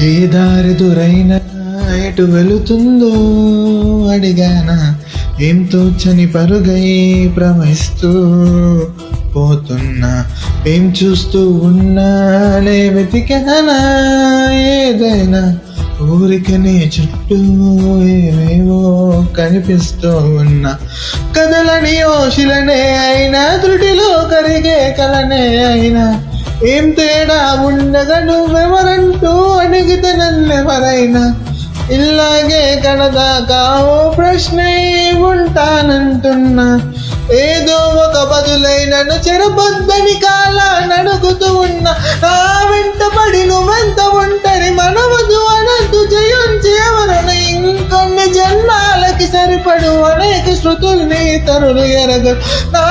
ఏ దారి దురైనా ఎటు వెళుతుందో అడిగానా, ఏం తోచని పరుగై ప్రవహిస్తూ పోతున్నా, ఏం చూస్తూ ఉన్నానే వెతికానా, ఏదైనా ఊరికనే చుట్టూ ఏవేవో కనిపిస్తూ ఉన్నా, కదలని ఓశిలనే అయినా త్రుటిలో కరిగే కలనే అయినా, ఏం తేడా ఉండగా నువ్వెవరంటూ అడిగితే నన్నెవరైనా, ఇలాగే కడదాకా ఓ ప్రశ్నే ఉంటానంటున్నా, ఏదో ఒక బదులై నన్ను చెరపొద్దని కాలాన్ని అడుగుతూ ఉన్నా, నా వెంట పడి నువ్వెంత ఒంటరి మనవదు అనద్దు జయించి ఎవరను, ఇంకొన్ని జన్మాలకి సరిపడు అనేక శృతుల్ని తరులు ఎరగ, నా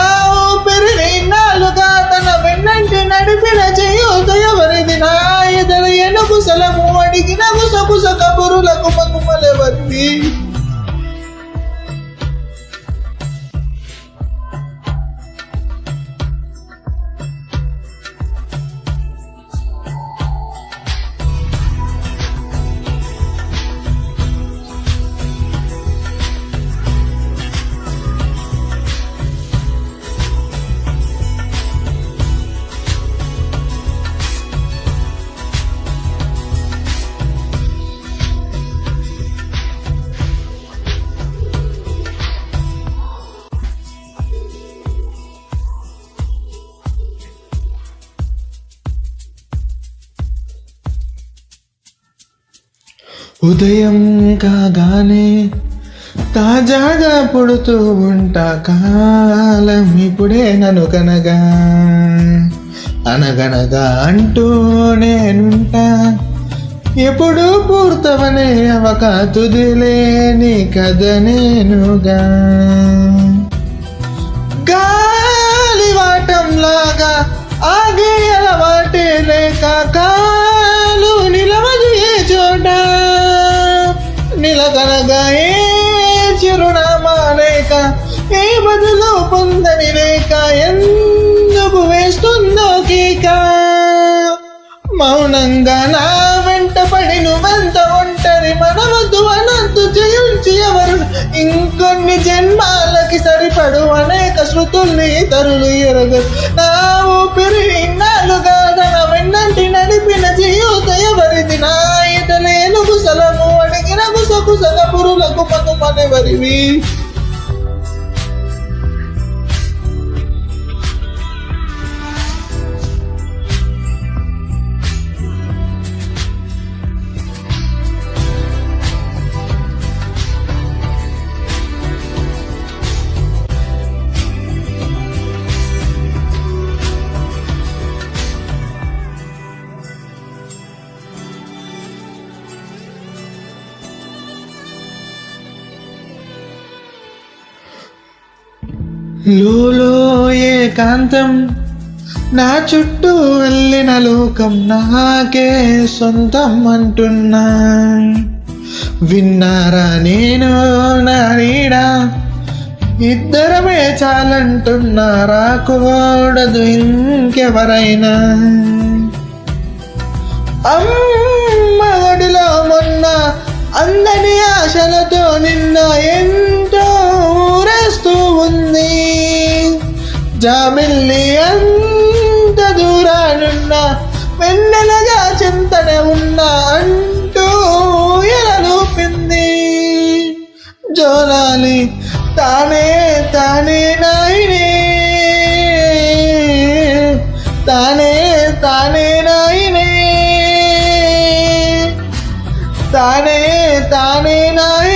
ఊపిరిని నాలుగా తన వెన్నంటి నడిపిన చేయూత ఎవరిది, నా ఎదల ఎనుగు సలము అడిగిన గుసగుస కబురులకు మగుమలెవరిది. ఉదయం కాగానే తాజాగా పుడుతూ ఉంటా, కాలం ఇప్పుడే నన్ను కనగా అనగనగా అంటూ నేనుంటా, ఎప్పుడు పూర్తవనే అవక తుదిలేని కథ నేనుగా, గాలివాటంలాగా ఆగే అలవాటే లేక కాలు నిలవదు ఏ చోట, నిలకనగా ఏ చిరునామా లేక ఏ బదులు పొందని లేక, ఎందుకు వేస్తుందో కేక, మౌనంగా నా వెంట పడి నువ్వెంత ఒంటరి మనవద్దు అనద్దు జయించి ఎవరు, ఇంకొన్ని జన్మాలకి సరిపడు అనేక శృతుల్ని తరులు ఎరగ, నా ఊపిరి ఇన్నాళ్ళుగా తన వెన్నంటి నడిపిన చేయూత ఎవరిది, నా ఎదలేను గుసలము అడిగిన గుసగుస కబురులకు మగుమలెవరివి. లోలో ఏకాంతం నా చుట్టూ వెళ్ళిన లోకం నాకే సొంతం అంటున్నా, విన్నారా నేను నా నీడ ఇద్దరమే చాలంటున్నా, రాకూడదు ఇంకెవరైనా, అమ్మ ఒడిలో మొన్న అందని ఆశలతో నిన్న ఎంతో ఊరేస్తూ ఉంది, జాబిల్లి అంత దూరానున్నా వెన్నెలగా చింతనే ఉన్నా అంటూ ఎలలూపింది, జోలాలి తానే తానే నాయనే, తానే తానే నాయనే, తానే తానే నాయనే.